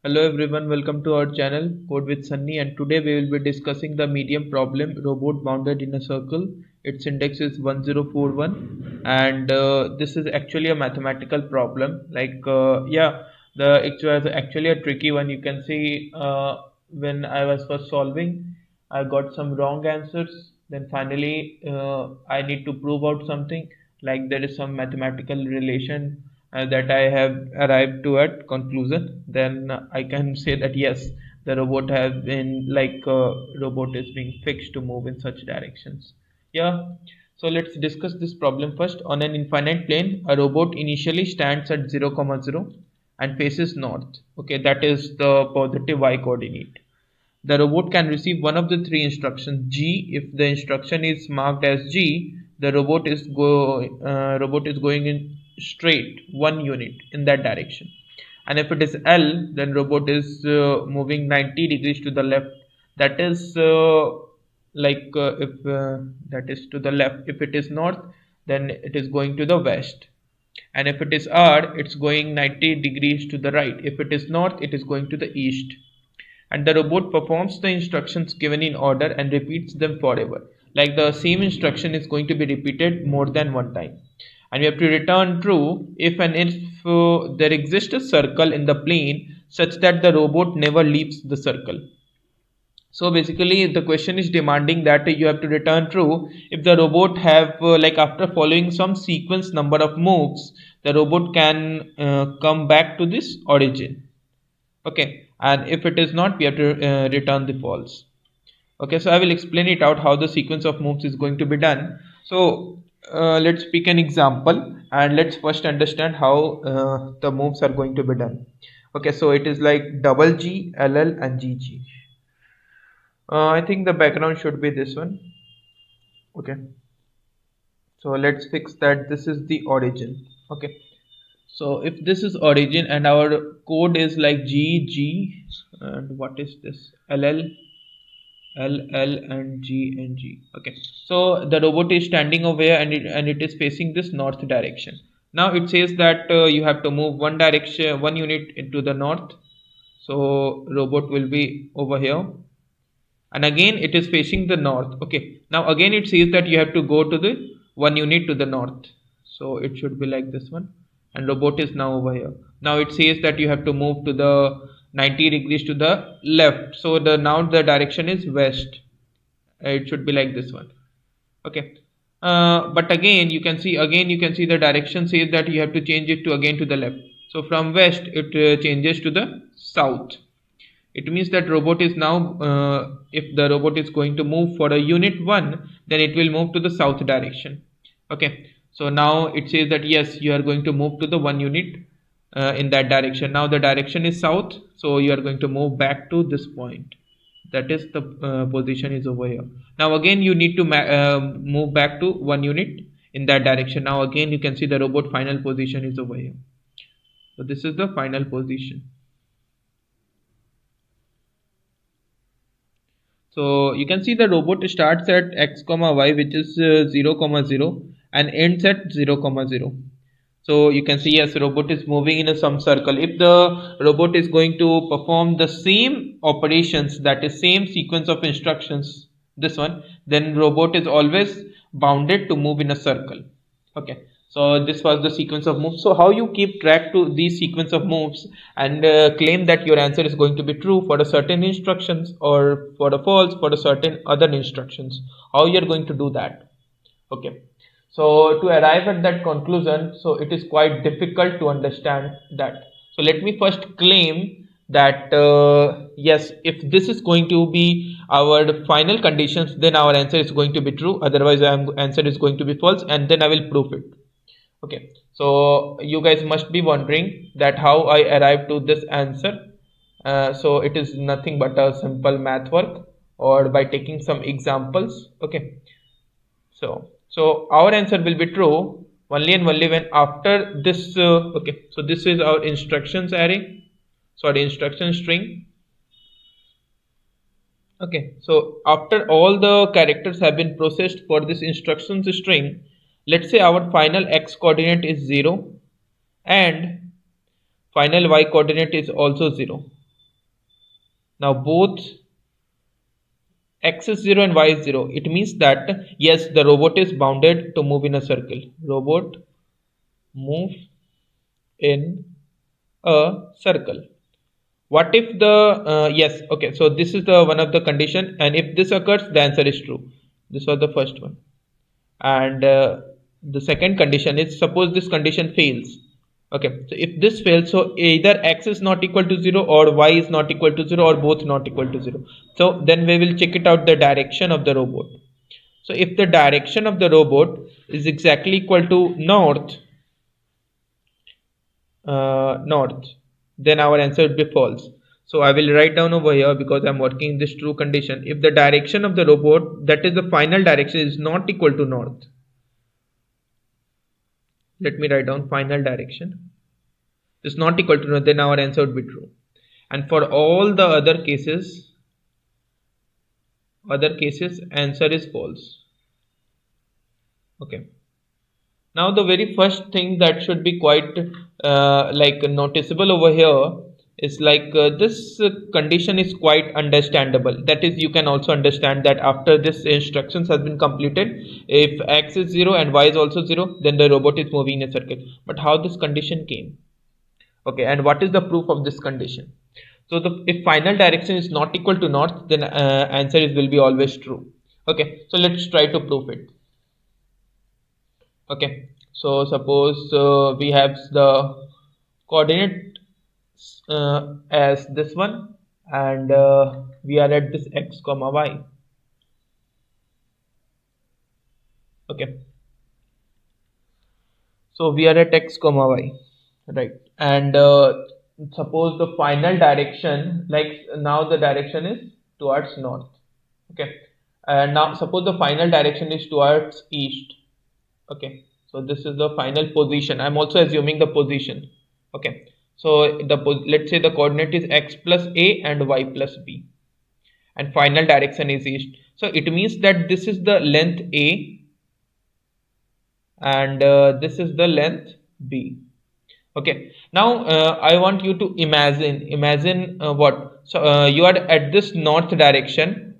Hello everyone, welcome to our channel Code with Sunny, and today we will be discussing the medium problem robot bounded in a circle. Its index is 1041, and this is actually a mathematical problem. It was actually a tricky one. You can see when I was first solving, I got some wrong answers. Then finally, I need to prove out something, like there is some mathematical relation that I have arrived to at conclusion. Then I can say that yes, the robot has been robot is being fixed to move in such directions. Yeah. So let's discuss this problem first. On an infinite plane, a robot initially stands at 0, comma 0 and faces north. Okay, that is the positive y coordinate. The robot can receive one of the three instructions G. If the instruction is marked as G, the robot is going in straight 1 unit in that direction. And if it is L, then robot is moving 90 degrees to the left. That is if that is to the left. If it is north, then it is going to the west. And if it is R, it's going 90 degrees to the right. If it is north, it is going to the east, and the robot performs the instructions given in order and repeats them forever. Like the same instruction is going to be repeated more than one time. And we have to return true if and if there exists a circle in the plane such that the robot never leaves the circle. So basically the question is demanding that you have to return true if the robot have after following some sequence number of moves, the robot can come back to this origin. Okay, and if it is not, we have to return the false. Okay, so I will explain it out how the sequence of moves is going to be done. So let's pick an example and let's first understand how the moves are going to be done. Okay, so it is like double G, LL and GG. I think the background should be this one. Okay, so let's fix that. This is the origin. Okay, so if this is origin and our code is like GG, and what is this, LL, LL and G. Okay, so the robot is standing over here and it is facing this north direction. Now it says that you have to move one direction, 1 unit into the north. So robot will be over here, and again it is facing the north. Okay, now again it says that you have to go to the 1 unit to the north. So it should be like this one, and robot is now over here. Now it says that you have to move to the 90 degrees to the left. So the now the direction is west. It should be like this one. Okay, but again you can see the direction says that you have to change it to again to the left. So from west it changes to the south. It means that robot is now if the robot is going to move for a unit 1, then it will move to the south direction. Okay, so now it says that yes, you are going to move to the 1 unit in that direction. Now the direction is south, so you are going to move back to this point. That is the position is over here. Now again you need to move back to 1 unit in that direction. Now again you can see the robot final position is over here. So this is the final position. So you can see the robot starts at x comma y, which is 0 comma 0, and ends at 0 comma 0. So you can see yes, robot is moving in some circle. If the robot is going to perform the same operations, that is same sequence of instructions, this one, then robot is always bounded to move in a circle. Okay, so this was the sequence of moves. So how you keep track to these sequence of moves and claim that your answer is going to be true for a certain instructions or for a false for a certain other instructions? How you are going to do that? Okay, so to arrive at that conclusion, so it is quite difficult to understand that. So let me first claim that yes, if this is going to be our final conditions, then our answer is going to be true. Otherwise, our answer is going to be false, and then I will prove it. Okay, so you guys must be wondering that how I arrived to this answer. So it is nothing but a simple math work or by taking some examples. Okay, so our answer will be true only and only when after this okay, so this is our instructions array, sorry, instruction string. Okay, so after all the characters have been processed for this instructions string, let's say our final x coordinate is 0 and final y coordinate is also 0. Now both x is 0 and y is 0. It means that yes, the robot is bounded to move in a circle. Robot move in a circle. What if the yes, okay, so this is the one of the condition, and if this occurs, the answer is true. This was the first one. And the second condition is, suppose this condition fails. Okay, so if this fails, so either x is not equal to 0 or y is not equal to 0 or both not equal to 0. So then we will check it out the direction of the robot. So if the direction of the robot is exactly equal to north, then our answer would be false. So I will write down over here, because I'm working in this true condition. If the direction of the robot, that is the final direction, is not equal to north, let me write down final direction is not equal to north, then our answer would be true. And for all the other cases answer is false. Okay, now the very first thing that should be quite like noticeable over here is like this condition is quite understandable. That is, you can also understand that after this instructions has been completed, if x is 0 and y is also 0, then the robot is moving in a circle. But how this condition came? Okay, and what is the proof of this condition? So if final direction is not equal to north, then answer will be always true. Okay, so let's try to prove it. Okay, so suppose we have the coordinate as this one, and we are at this x comma y. Okay, so we are at x comma y, right? And suppose the final direction, like now the direction is towards north. Okay, and now suppose the final direction is towards east. Okay, so this is the final position. I'm also assuming the position. Okay, so let's say the coordinate is x plus a and y plus b, and final direction is east. So it means that this is the length a, and this is the length b. Okay, now I want you to imagine what, so you are at this north direction,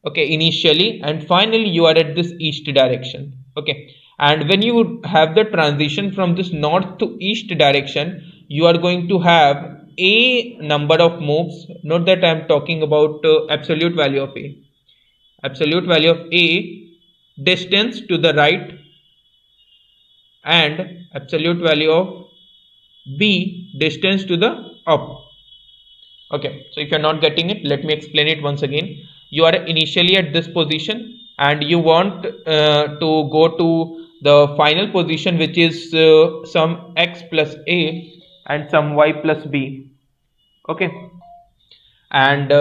okay, initially, and finally you are at this east direction. Okay, and when you have the transition from this north to east direction, you are going to have a number of moves. Note that I am talking about absolute value of a, distance to the right, and absolute value of b, distance to the up. Okay, so if you're not getting it, let me explain it once again. You are initially at this position, and you want to go to the final position, which is some x plus a and some y plus b. Okay, and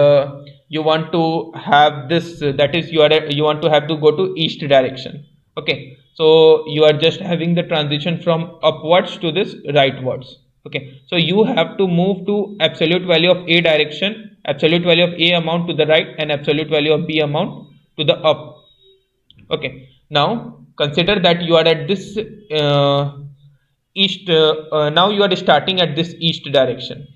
you want to have this, that is, you want to have to go to east direction. Okay, so you are just having the transition from upwards to this rightwards. Okay, so you have to move to absolute value of a direction, absolute value of a amount to the right, and absolute value of b amount to the up. Okay, now consider that you are at this east, now you are starting at this east direction.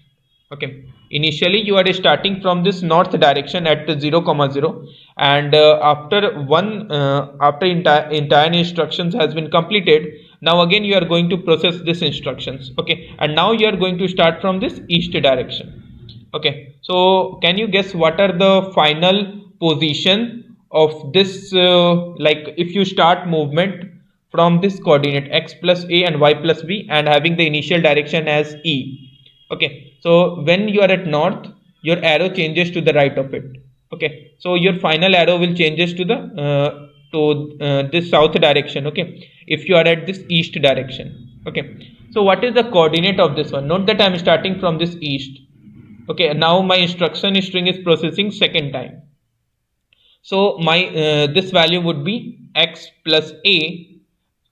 Okay, initially you are starting from this north direction at 0 comma 0, and after entire instructions has been completed, now again you are going to process this instructions. Okay, and now you are going to start from this east direction. Okay, so can you guess what are the final position of this, like if you start movement from this coordinate x plus a and y plus b, and having the initial direction as e. Okay, so when you are at north, your arrow changes to the right of it. Okay, so your final arrow will changes to the this south direction. Okay, if you are at this east direction. Okay, so what is the coordinate of this one? Note that I am starting from this east. Okay, now my instruction string is processing second time. So my this value would be x plus a.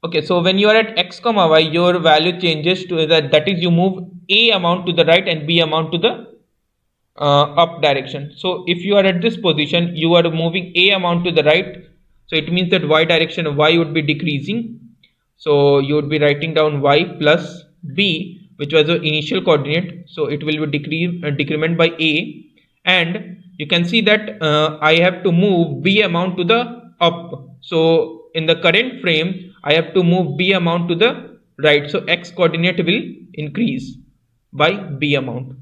Okay, so when you are at x comma y, your value changes to that is, you move a amount to the right and b amount to the up direction. So if you are at this position, you are moving a amount to the right, so it means that y direction, y would be decreasing. So you would be writing down y plus b, which was the initial coordinate, so it will be decrement by a, and you can see that I have to move b amount to the up. So in the current frame I have to move b amount to the right, so x coordinate will increase by b amount.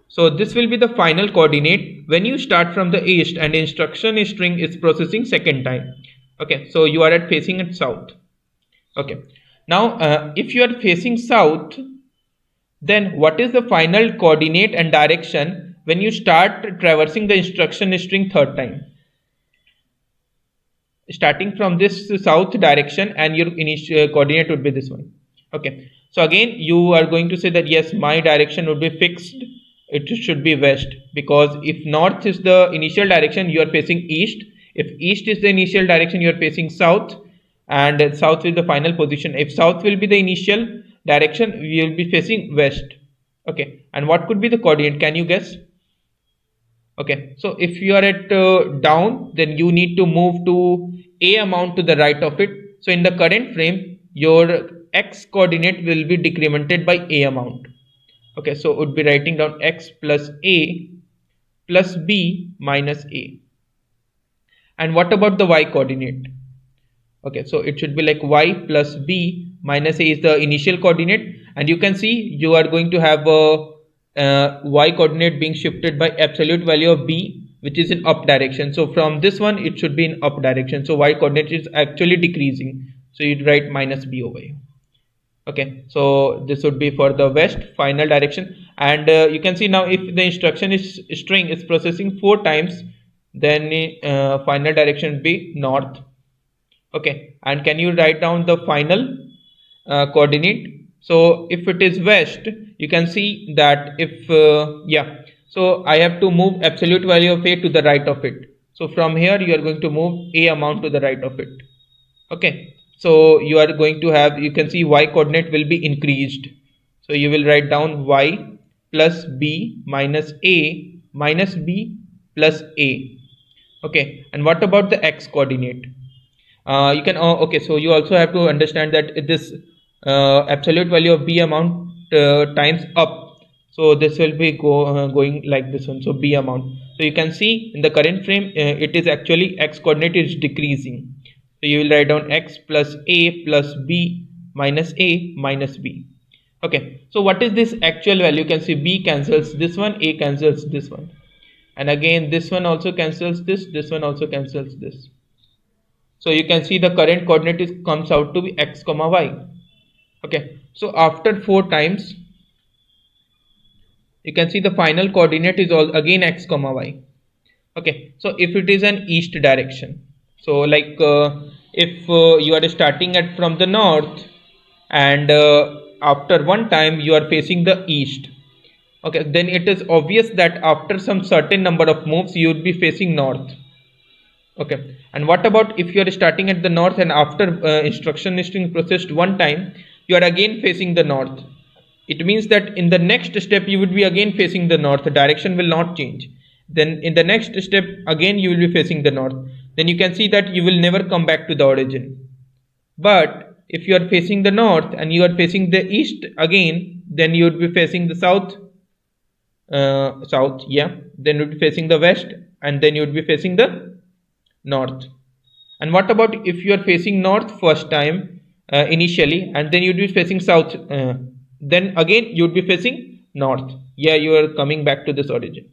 So this will be the final coordinate when you start from the east and instruction string is processing second time. Okay, so you are at facing at south. Okay, now if you are facing south, then what is the final coordinate and direction when you start traversing the instruction string third time? Starting from this south direction, and your initial coordinate would be this one. Okay, so again you are going to say that yes, my direction would be fixed, it should be west, because if north is the initial direction you are facing east, if east is the initial direction you are facing south, and south is the final position. If south will be the initial direction we will be facing west. Okay, and what could be the coordinate, can you guess? Okay, so if you are at down, then you need to move to a amount to the right of it. So in the current frame your x coordinate will be decremented by a amount. Okay, so would be writing down x plus a plus b minus a. And what about the y coordinate? Okay, so it should be like y plus b minus a is the initial coordinate, and you can see you are going to have a y coordinate being shifted by absolute value of b, which is in up direction. So from this one it should be in up direction, so y coordinate is actually decreasing, so you'd write minus b over here. Okay, so this would be for the west final direction. And you can see now if the instruction is string is processing 4 times, then final direction would be north. Okay, and can you write down the final coordinate? So if it is west, you can see that if yeah, so I have to move absolute value of a to the right of it. So from here you are going to move a amount to the right of it. Okay, so you are going to have, you can see y coordinate will be increased, so you will write down y plus b minus a minus b plus a. Okay, and what about the x coordinate? You can okay, so you also have to understand that this absolute value of b amount times up, so this will be going like this one, so b amount. So you can see in the current frame it is actually x coordinate is decreasing, so you will write down x plus a plus b minus a minus b. Okay, so what is this actual value? You can see b cancels this one, a cancels this one, and again this one also cancels this one also cancels this. So you can see the current coordinate is comes out to be x comma y. Okay, so after 4 times you can see the final coordinate is all again x comma y. Okay, so if it is an east direction, so like if you are starting at from the north, and after one time you are facing the east, okay, then it is obvious that after some certain number of moves you would be facing north. Okay, and what about if you are starting at the north and after instruction string processed one time you are again facing the north? It means that in the next step you would be again facing the north, the direction will not change. Then in the next step again you will be facing the north, then you can see that you will never come back to the origin. But if you are facing the north and you are facing the east again, then you would be facing the south, yeah, then you would be facing the west, and then you would be facing the north. And what about if you are facing north first time initially, and then you would be facing south, then again you would be facing north, yeah, you are coming back to this origin.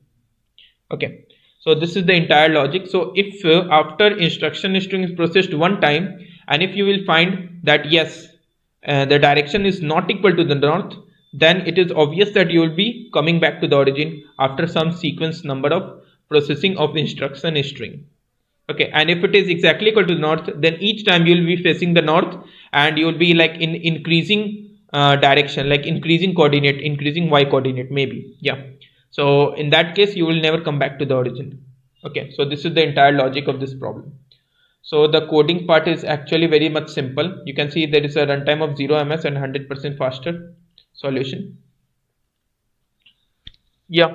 Okay, so this is the entire logic. So if after instruction string is processed one time, and if you will find that yes, the direction is not equal to the north, then it is obvious that you will be coming back to the origin after some sequence number of processing of instruction string. Okay, and if it is exactly equal to the north, then each time you will be facing the north, and you will be like in increasing direction, like increasing coordinate, increasing y coordinate maybe, yeah. So in that case you will never come back to the origin. Okay, so this is the entire logic of this problem. So the coding part is actually very much simple. You can see there is a runtime of 0 ms and 100% faster solution. Yeah,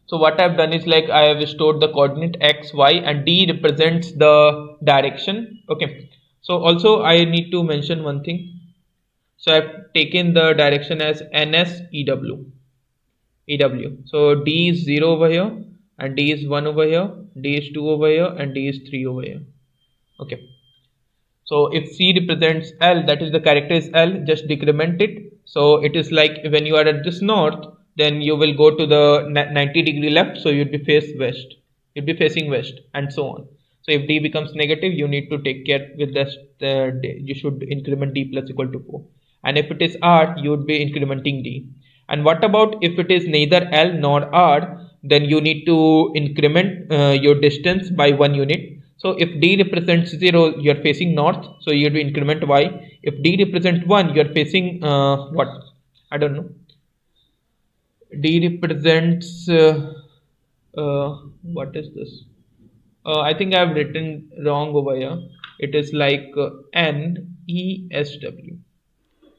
so what I've done is like I have stored the coordinate x, y, and d represents the direction. Okay, so also I need to mention one thing. So I've taken the direction as ns ew. So d is 0 over here, and D is 1 over here, D is 2 over here, and D is 3 over here. Okay, so if C represents L, that is the character is L, just decrement it. So it is like when you are at this north, then you will go to the 90-degree left, so you'd be facing west, and so on. So if D becomes negative, you need to take care with this. You should increment D plus equal to 4. And if it is R, you would be incrementing D. And what about if it is neither L nor R? Then you need to increment your distance by 1 unit. So if D represents 0, you are facing north, so you have to increment Y. If D represents 1, you are facing what? I don't know. D represents what is this? I think I have written wrong over here. It is like NESW.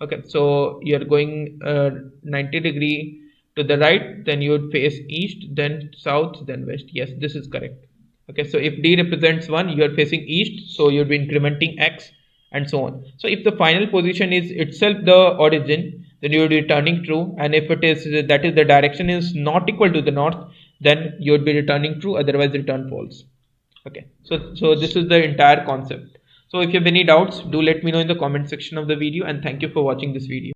Okay, so you're going 90-degree to the right, then you would face east, then south, then west. Yes, this is correct. Okay, so if D represents 1, you are facing east, so you'll be incrementing X and so on. So if the final position is itself the origin, then you would be returning true, and if it is that is the direction is not equal to the north, then you would be returning true, otherwise return false. Okay, so this is the entire concept. So if you have any doubts, do let me know in the comment section of the video, and thank you for watching this video.